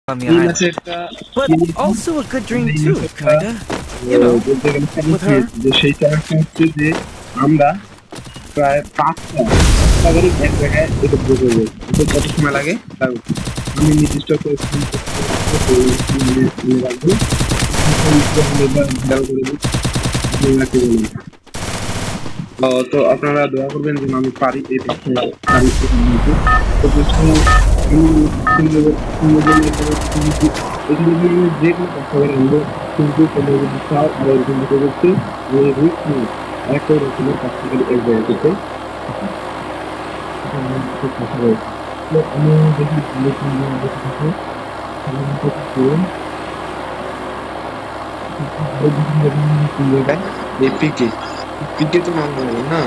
on the এই island. ম্যাচে একটা But also a good dream too, kinda. You know, বলতে গেলে with her. যে সেই চ্যালেঞ্জটা হচ্ছে যে আমরা প্রায় পাঁচটা গাড়ি এক জায়গায় একত্র করবো। এতে কত সময় লাগে তার আমি নির্দিষ্ট করে রাখবো ভাইরাল করে দিই আপনারা কি বলেন? তো আপনারা দোয়া করবেন যেন আমি পারি এই পাঁচটা গাড়ি তো প্রথমে এখানে যে কোনো কথা বলে আনবো কিন্তু কোনো যদি চাও আর এরকম দিতে করতে আমি রিস্ক নিই একই রকমের পাঁচটা গাড়ি এক জায়গায় করতে কথা বলছি তো আমি দেখি দেখে থাকি এই পিকে পিকে তো নামবো না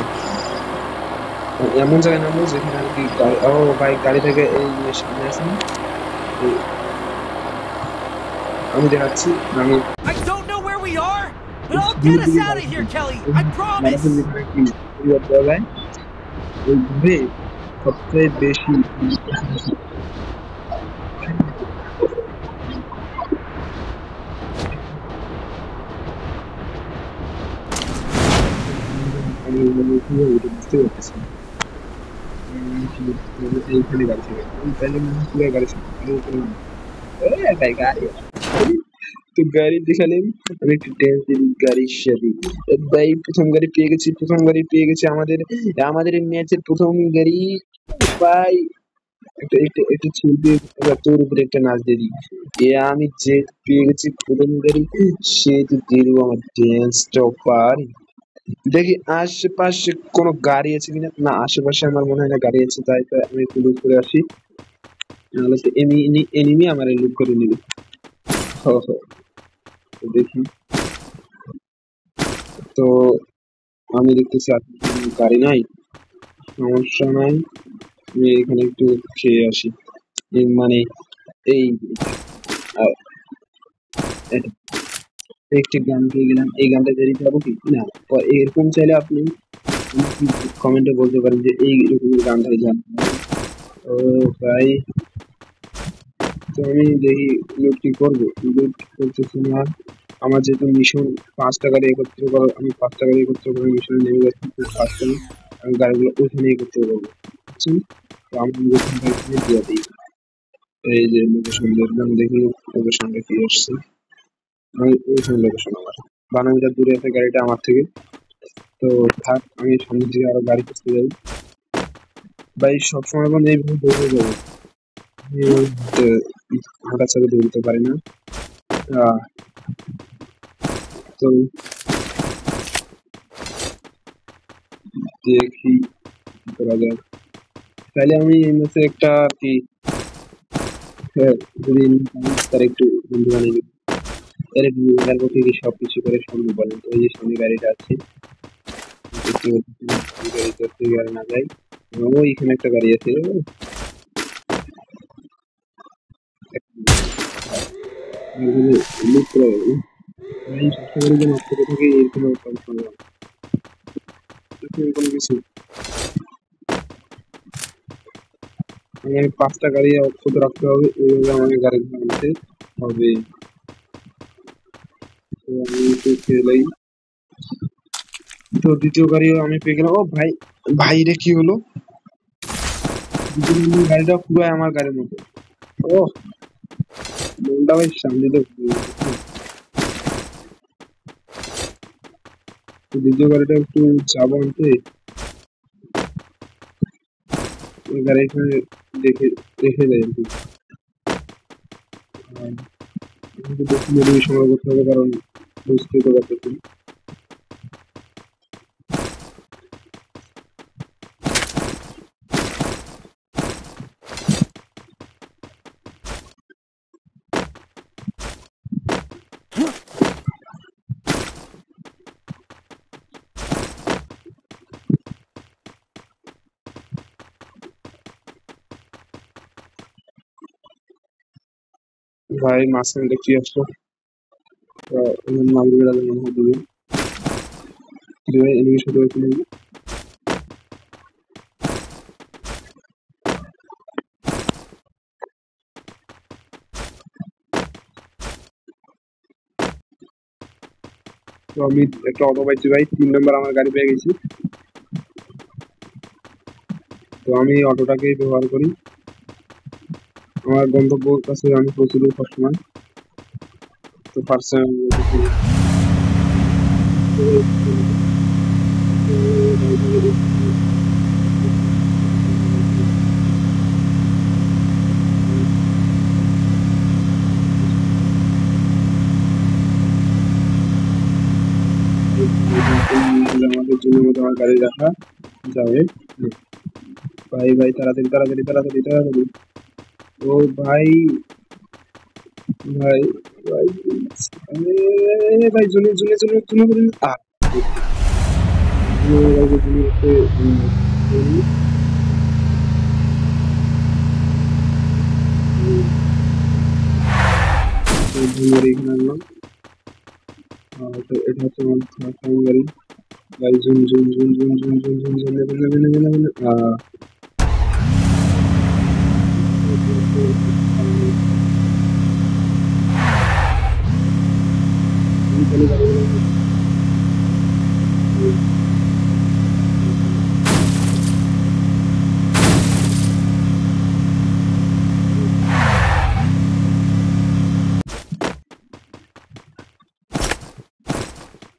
এমন জায়গায় নামবো যেখানে আর কি গাড়ি ও ভাই গাড়ি থেকে এই যে সামনে আছে না আমি দেখাচ্ছি আমি I don't know where we are, but I'll get us out of here, Kelly. I promise. যেখানে কি পরিবার দেওয়া যায় ওই ঘুরে সবচেয়ে বেশি আমি বুঝতে পারতেছি এইখানে গাড়ি থেকে তাহলে পুরো গাড়ি ভাই গাড়ি তো গাড়ি দেখালেন আমি একটু টেন্স দিই গাড়ির সাথে ভাই প্রথম গাড়ি পেয়ে গেছি আমাদের আমাদের ম্যাচের প্রথম গাড়ি ভাই একটা ছেলে তোর উপরে একটা নাচ দিয়ে দিই আমি যে পেয়ে গেছি প্রথম গাড়ি সে তো দিয়ে দেবো আমার ড্যান্স টপার দেখি আশেপাশে কোনো গাড়ি আছে কিনা না আশেপাশে আমার মনে হয় না গাড়ি আছে তাই আমি একটু লুট করে আসি নাহলে তো এনিমি আমার লুট করে নিবে দেখি তো আমি দেখতেছি আর গাড়ি নাই সমস্যা নাই আমি এখানে একটু খেয়ে আসি মানে এই একটি গান পেয়ে গেলাম এই গানটা তৈরি পাবো কি না এরকম চাইলে আপনি কমেন্টে বলতে পারেন যে এই রকমের গানটা যান ও ভাই তো আমি দেখি লুট কি করবো লুট করতেছি না আমার যেহেতু মিশন 5টা গাড়ি একত্র করো আমি 5টা গাড়ি একত্র করে মিশনে নেমে যাচ্ছি খুব ফাস্ট আমি গাড়িগুলো ওইখানে একত্র করবো বুঝছেন তো আমি লোকেশনটা এখানে দিয়ে দিই এই যে লোকেশন দেখলাম দেখি লোকেশনটা কি আসছে আমি ওইখানে লোকেশন আমার 12 মিটার দূরে আছে গাড়িটা আমার থেকে তো থাক আমি সামনের দিকে আরো গাড়ি খুঁজতে যাই ভাই সবসময় মানে এইভাবে দৌড়ে যাবো হাঁটা ছাড়া দৌড়তে পারি না তো দেখি কি করা যায় তাহলে আমি এই ম্যাচে একটা আর কি যদি তার একটু বন্ধু বানিয়ে দিই এর থেকে সবকিছু করে সম্ভব বলেন তো এই যে সামনে গাড়িটা আছে গাড়ি করতে গেলে না যাই ওইখানে একটা গাড়ি আছে লুট করে আমি সবসময় গাড়ি যেন থেকে থাকে এরকম কোনো কিছু আমাকে 5টা গাড়ি অক্ষত রাখতে হবে এইভাবে আমাকে গাড়ি আনতে হবে তো আমি একটু খেলাই তো দ্বিতীয় গাড়িও আমি পেয়ে গেলাম ও ভাই ভাই রে কি হলো গাড়িটা পুরো আমার গাড়ির মতো ও মনটা ভাই সামনে তো দ্বিতীয় গাড়িটা একটু যাবো আনতে ওই গাড়ি এখানে দেখে রেখে যায় আর কি দেখি যদি সময় করতে হবে কারণ বুঝতেই তো পারতেছি ভাই মাঝখানে কি আসলো মাগরিবের আগে মনে হয় দিবে এনিমি শুধু এখানে তো আমি একটা অটো পাইছি ভাই, 3 নম্বর আমার গাড়ি পেয়ে গেছি। তো আমি অটোটাকেই ব্যবহার করি আমার গন্তব্যের কাছে আমি পৌঁছে দিই সবসময়। তো ফার্স্ট আমাদের জন্য মতো আমার গাড়ি রাখা যাবে। ভাই ভাই তাড়াতাড়ি তাড়াতাড়ি তাড়াতাড়ি তাড়াতাড়ি। ও ভাই ভাই ভাই ভাই জুনে জুনে জুনে জুনে জুনে এখানে আনলাম। এটা হচ্ছে আমার গাড়ি। ভাই June June June June June June June June নেবে নেবে নেবে নেবে নেবে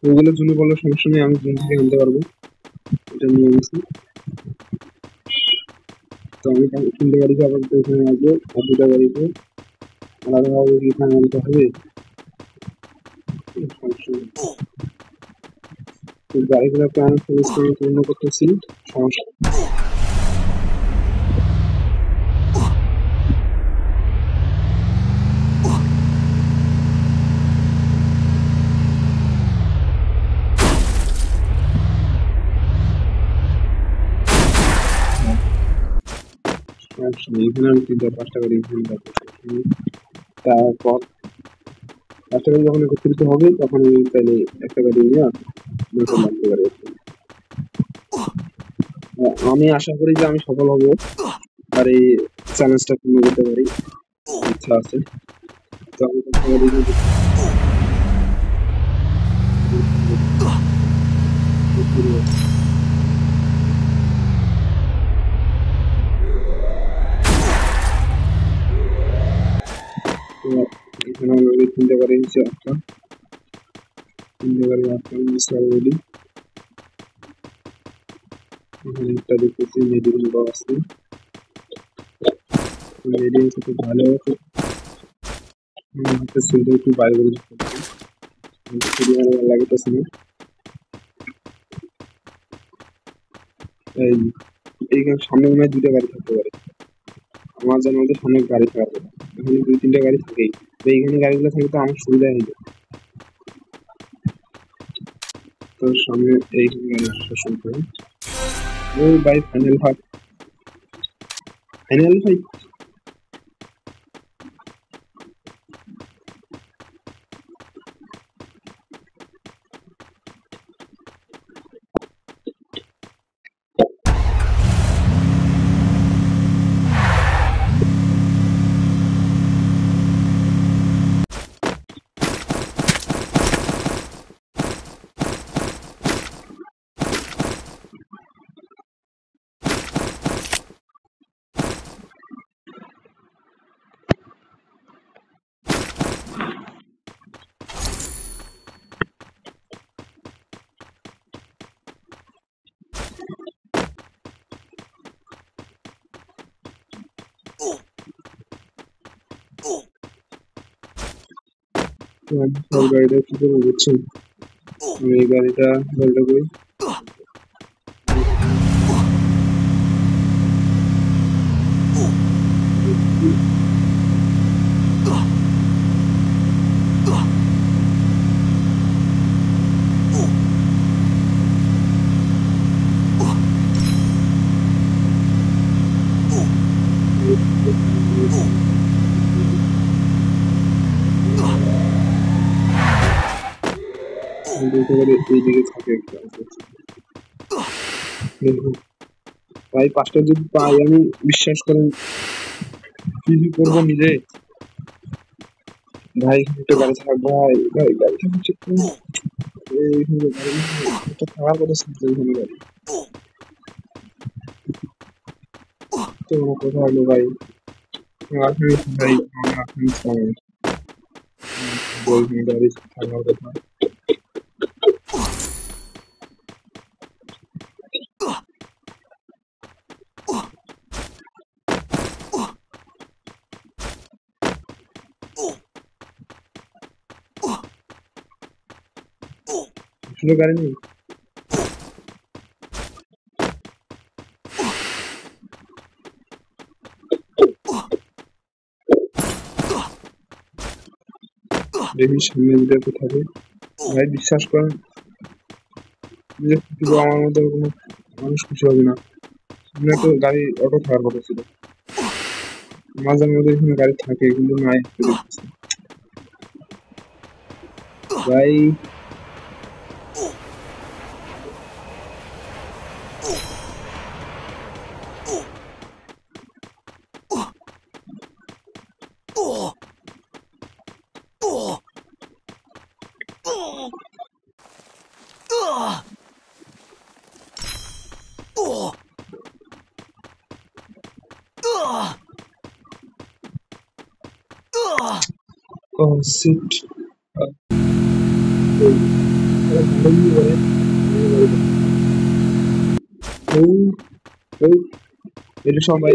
ওগুলোর জন্য বলার সমস্যা নেই, আমি জুন থেকে আনতে পারবো, এটা নিয়ে গেছি। তো আমি 3টে গাড়িকে আবার এখানে আসবো, আর 2টা গাড়িকে আলাদাভাবে এখানে আনতে হবে। সমস্যা নেই, তো গাড়িগুলোকে আমি পূর্ণ করতেছি, সমস্যা সমস্যা নেই। এখানে আমি 5টা গাড়ি এখানে রাখবো। তারপর 5টা গাড়ি যখন একত্রিত হবে তখন আমি তাহলে একটা গাড়ি নিয়ে নতুন আনতে পারি। আমি আশা করি যে আমি সফল হব আর এই চ্যালেঞ্জটা পূর্ণ করতে পারি, ইচ্ছা আছে। তো আমি এখানে অলরেডি 3টে গাড়ি নিচে আসলাম, 3টে গাড়ি আসলাম নিচে অলরেডি। এখানে একটা দেখতেছি মেডিকেল বক্স আছে, মেডিকেল খুব ভালো আছে। হাতে সিলটা একটু বাইরে করে লাগতেছে না। এই এইখানে সামনে মনে হয় 2টা গাড়ি থাকতে পারে, আমার জানার মধ্যে সামনে গাড়ি থাকার কথা। এখানে 2-3টে গাড়ি থাকেই, তো এইখানে গাড়িগুলো থাকে তো আমার সুবিধা হয়ে যায়। তো সামনে এইখানে গাড়ি আসা শুরু করে। ও ভাই ফাইনাল ফাইট, ফাইনাল ফাইট। তো আমি সব গাড়িটা কি করবো বুঝছেন, আমি এই গাড়িটা বলতে করি এইদিকে থাকে একটা। দেখুন ভাই 5টা যদি পাই আমি, বিশ্বাস করেন কি যে করবো নিজে। ভাই একটা গাড়ি থাক, ভাই ভাই গাড়ি থাকা চেক করুন। এইখানে গাড়ি একটা খাওয়ার কথা শুনতে এখানে গাড়ি তো কোথাও হলো ভাই আপনি ভাই আপনি সময় বলছেন গাড়ি থাকার কথা আসলে গাড়ি নেই দেখি সামনে দিকে থাকে ভাই বিশ্বাস করেন যে কিন্তু আমার মতো কোনো মানুষ খুশি হবে না সামনে তো গাড়ি অটো থাকার কথা ছিল মাঝে মধ্যে এখানে গাড়ি থাকে কিন্তু নাই দেখতেছি ভাই oh shit oh oh এটা সবাই